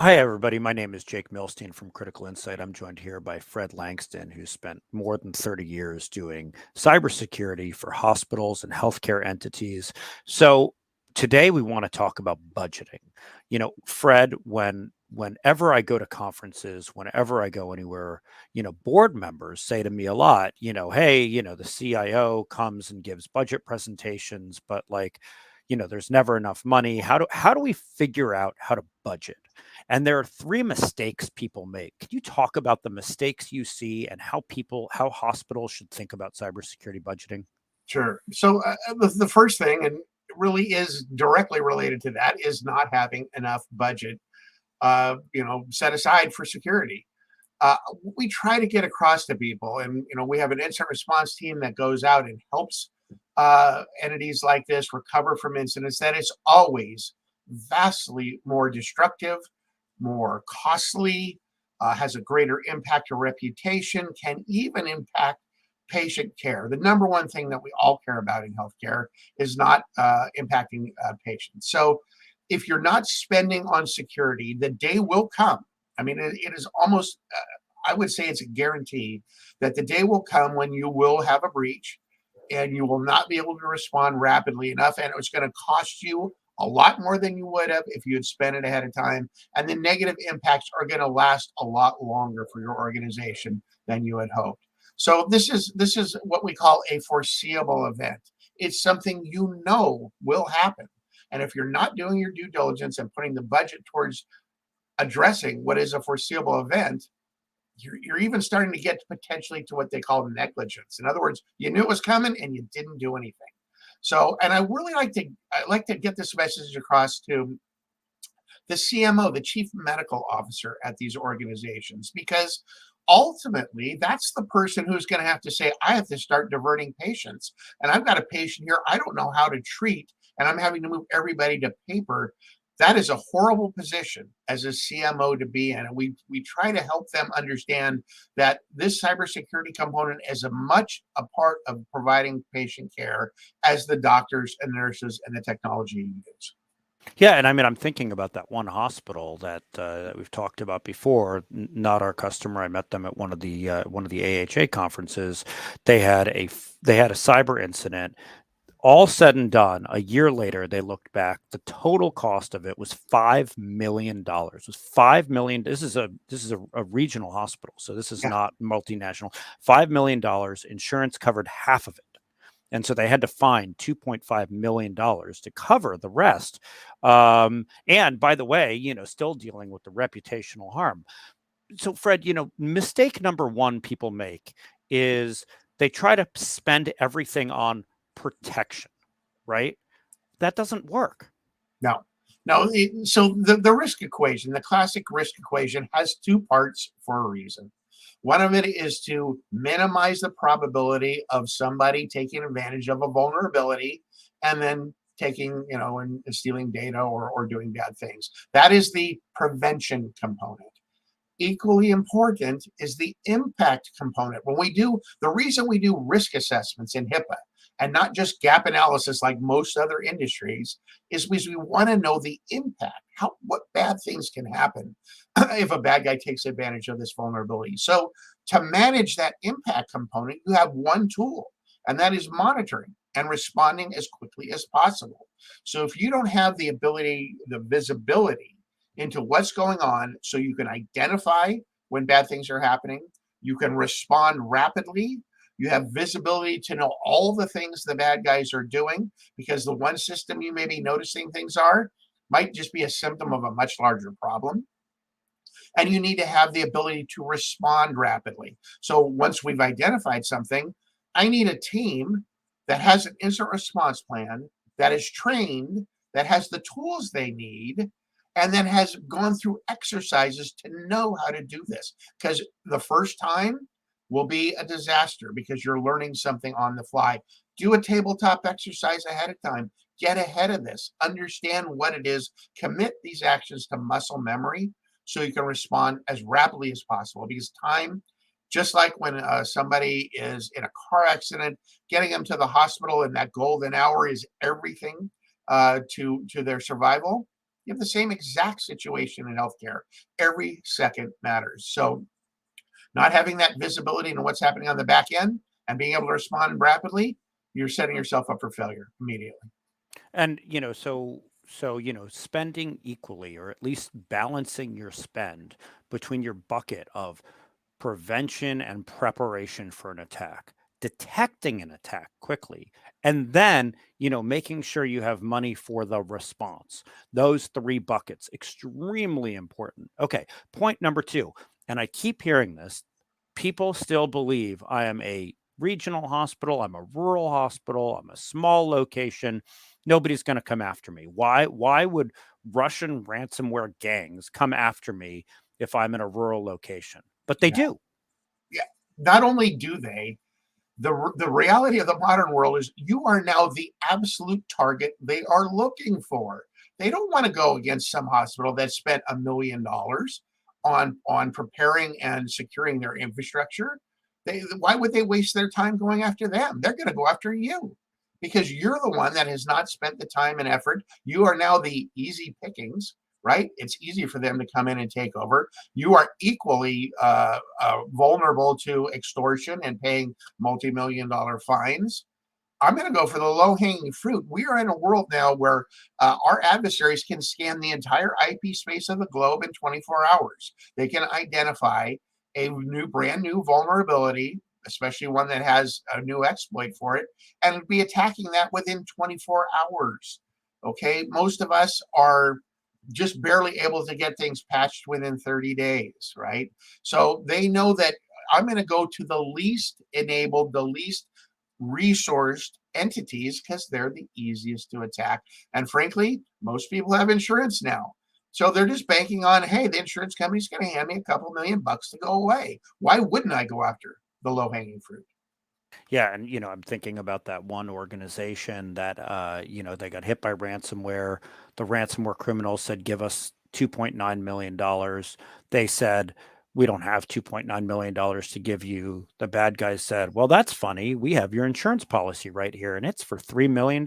Hi, everybody. My name is Jake Milstein from Critical Insight. I'm joined here by Fred Langston, who spent more than 30 years doing cybersecurity for hospitals and healthcare entities. So today we want to talk about budgeting. Fred, whenever I go to conferences, whenever I go anywhere, board members say to me a lot, hey, the CIO comes and gives budget presentations, but there's never enough money. How do we figure out how to budget? And there are three mistakes people make. Can you talk about the mistakes you see and how hospitals should think about cybersecurity budgeting? Sure. So the first thing, and it really is directly related to that, is not having enough budget, set aside for security. Uh, we try to get across to people, and we have an incident response team that goes out and helps entities like this recover from incidents. That is always vastly more destructive, more costly, has a greater impact to reputation, can even impact patient care. The number one thing that we all care about in healthcare is not impacting patients. So if you're not spending on security, the day will come. I mean, it is almost, I would say it's a guarantee that the day will come when you will have a breach and you will not be able to respond rapidly enough. And it's going to cost you a lot more than you would have if you had spent it ahead of time. And the negative impacts are going to last a lot longer for your organization than you had hoped. So this is what we call a foreseeable event. It's something will happen. And if you're not doing your due diligence and putting the budget towards addressing what is a foreseeable event, you're even starting to get potentially to what they call negligence. In other words, you knew it was coming and you didn't do anything. So, and I like to get this message across to the CMO, the chief medical officer at these organizations, because ultimately that's the person who's going to have to say, I have to start diverting patients. And I've got a patient here I don't know how to treat, and I'm having to move everybody to paper. That is a horrible position as a CMO to be in. And we try to help them understand that this cybersecurity component is a much a part of providing patient care as the doctors and nurses and the technology you use. Yeah, and I mean, I'm thinking about that one hospital that we've talked about before. Not our customer. I met them at one of the AHA conferences. They had a cyber incident. All said and done, a year later, they looked back. The total cost of it was $5 million. It was 5 million. This is a regional hospital, so this is Yeah. not multinational. $5 million. Insurance covered half of it. And so they had to find $2.5 million to cover the rest. And by the way, still dealing with the reputational harm. So, Fred, mistake number one people make is they try to spend everything on protection, right? That doesn't work. No, no. So the risk equation, the classic risk equation, has two parts for a reason. One of it is to minimize the probability of somebody taking advantage of a vulnerability and then taking, and stealing data or doing bad things. That is the prevention component. Equally important is the impact component. The reason we do risk assessments in HIPAA and not just gap analysis like most other industries is because we want to know the impact, what bad things can happen if a bad guy takes advantage of this vulnerability. So to manage that impact component, you have one tool, and that is monitoring and responding as quickly as possible. So if you don't have the ability, the visibility into what's going on so you can identify when bad things are happening. You can respond rapidly. You have visibility to know all the things the bad guys are doing because the one system you may be noticing things are might just be a symptom of a much larger problem. And you need to have the ability to respond rapidly. So once we've identified something, I need a team that has an incident response plan, that is trained, that has the tools they need, and then has gone through exercises to know how to do this. Because the first time will be a disaster because you're learning something on the fly. Do a tabletop exercise ahead of time. Get ahead of this. Understand what it is. Commit these actions to muscle memory so you can respond as rapidly as possible. Because time, just like when somebody is in a car accident, getting them to the hospital in that golden hour is everything to their survival. You have the same exact situation in healthcare. Every second matters. So not having that visibility into what's happening on the back end and being able to respond rapidly, you're setting yourself up for failure immediately. And spending equally, or at least balancing your spend between your bucket of prevention and preparation for an attack, detecting an attack quickly, and then, making sure you have money for the response. Those three buckets, extremely important. Okay, point number two, and I keep hearing this, people still believe I am a regional hospital, I'm a rural hospital, I'm a small location. Nobody's going to come after me. Why would Russian ransomware gangs come after me if I'm in a rural location? But they Yeah, do. yeah. Not only do they, the reality of the modern world is you are now the absolute target they are looking for. They don't want to go against some hospital that spent $1 million on preparing and securing their infrastructure. Why would they waste their time going after them? They're going to go after you because you're the one that has not spent the time and effort. You are now the easy pickings, right? It's easy for them to come in and take over. You are equally vulnerable to extortion and paying multi-million-dollar fines. I'm going to go for the low-hanging fruit. We are in a world now where our adversaries can scan the entire IP space of the globe in 24 hours. They can identify a brand new vulnerability, especially one that has a new exploit for it, and be attacking that within 24 hours. Okay, most of us are just barely able to get things patched within 30 days, right? So they know that I'm going to go to the least enabled, the least resourced entities because they're the easiest to attack. And frankly, most people have insurance now. So they're just banking on, hey, the insurance company's going to hand me a couple $1,000,000 to go away. Why wouldn't I go after the low hanging fruit? Yeah, and I'm thinking about that one organization that they got hit by ransomware. The ransomware criminals said, "Give us $2.9 million." They said, "We don't have $2.9 million to give you." The bad guys said, "Well, that's funny. We have your insurance policy right here, and it's for $3 million."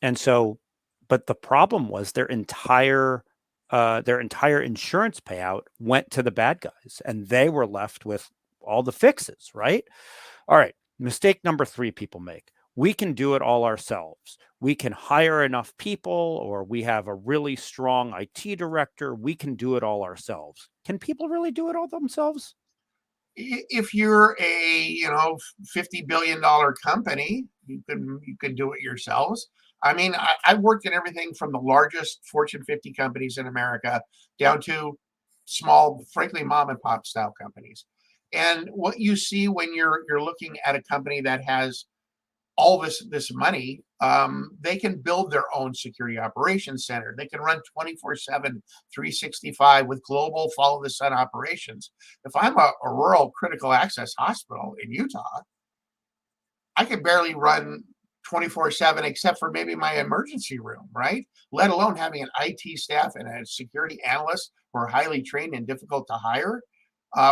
And so, but the problem was their entire insurance payout went to the bad guys, and they were left with all the fixes, right? All right. Mistake number three people make. We can do it all ourselves. We can hire enough people, or we have a really strong IT director. We can do it all ourselves. Can people really do it all themselves? If you're a $50 billion company, you can do it yourselves. I mean, I've worked in everything from the largest Fortune 50 companies in America down to small, frankly, mom and pop style companies. And what you see when you're looking at a company that has all this money, they can build their own security operations center. They can run 24/7, 365 with global follow the sun operations. If I'm a rural critical access hospital in Utah, I can barely run 24/7 except for maybe my emergency room, right? Let alone having an IT staff and a security analyst who are highly trained and difficult to hire,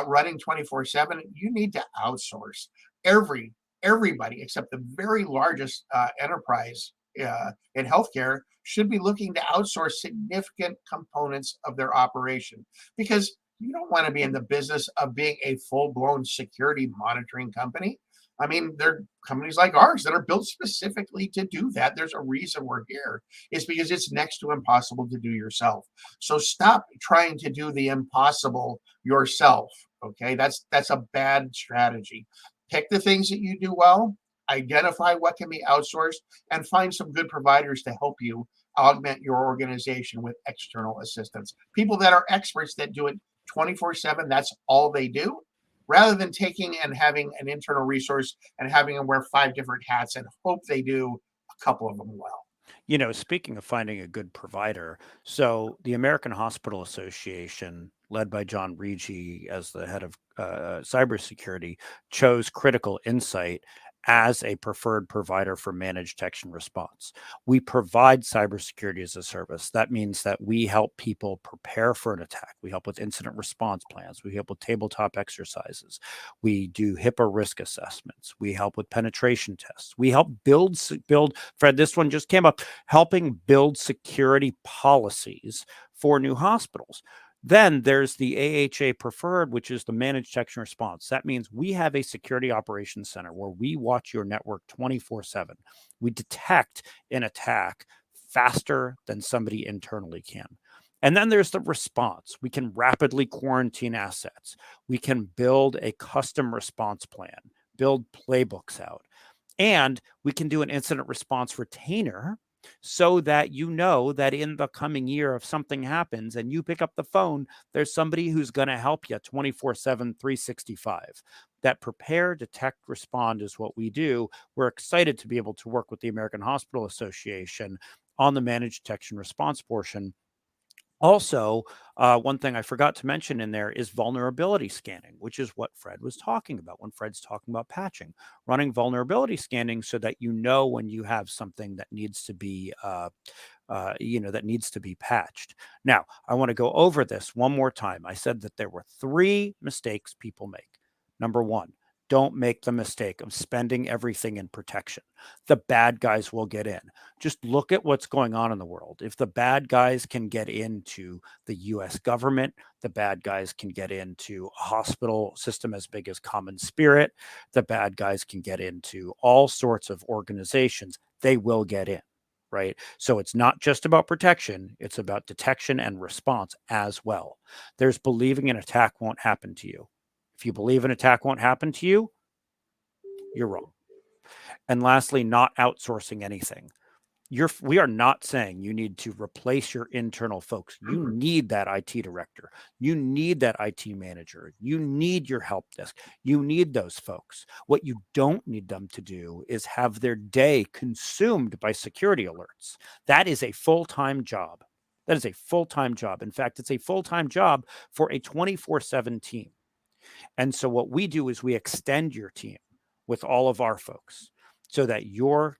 running 24/7. You need to outsource every everybody except the very largest enterprise in healthcare should be looking to outsource significant components of their operation because you don't want to be in the business of being a full-blown security monitoring company. I mean, there are companies like ours that are built specifically to do that. There's a reason we're here. It's because it's next to impossible to do yourself. So stop trying to do the impossible yourself. Okay, that's a bad strategy. Pick the things that you do well, identify what can be outsourced, and find some good providers to help you augment your organization with external assistance. People that are experts that do it 24/7, that's all they do, rather than taking and having an internal resource and having them wear five different hats and hope they do a couple of them well. Speaking of finding a good provider, so the American Hospital Association, led by John Rigi as the head of cybersecurity, chose Critical Insight as a preferred provider for managed detection response. We provide cybersecurity as a service. That means that we help people prepare for an attack. We help with incident response plans. We help with tabletop exercises. We do HIPAA risk assessments. We help with penetration tests. We help build, Fred, this one just came up, helping build security policies for new hospitals. Then there's the AHA preferred, which is the managed detection response. That means we have a security operations center where we watch your network 24/7. We detect an attack faster than somebody internally can. And then there's the response. We can rapidly quarantine assets. We can build a custom response plan, build playbooks out, and we can do an incident response retainer so that you know that in the coming year, if something happens and you pick up the phone, there's somebody who's going to help you 24/7, 365. That prepare, detect, respond is what we do. We're excited to be able to work with the American Hospital Association on the managed detection response portion. Also, one thing I forgot to mention in there is vulnerability scanning, which is what Fred was talking about when Fred's talking about patching, running vulnerability scanning so that you know when you have something that needs to be, that needs to be patched. Now, I want to go over this one more time. I said that there were 3 mistakes people make. Number 1, don't make the mistake of spending everything in protection. The bad guys will get in. Just look at what's going on in the world. If the bad guys can get into the US government, the bad guys can get into a hospital system as big as Common Spirit, the bad guys can get into all sorts of organizations, they will get in, right? So it's not just about protection, it's about detection and response as well. There's believing an attack won't happen to you. If you believe an attack won't happen to you, you're wrong. And lastly, not outsourcing anything. We are not saying you need to replace your internal folks. You need that IT director. You need that IT manager. You need your help desk. You need those folks. What you don't need them to do is have their day consumed by security alerts. That is a full-time job. That is a full-time job. In fact, it's a full-time job for a 24/7 team. And so what we do is we extend your team with all of our folks so that your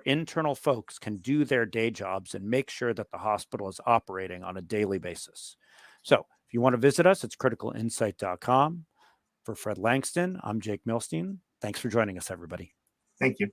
internal folks can do their day jobs and make sure that the hospital is operating on a daily basis. So if you want to visit us, it's criticalinsight.com. For Fred Langston, I'm Jake Milstein. Thanks for joining us, everybody. Thank you.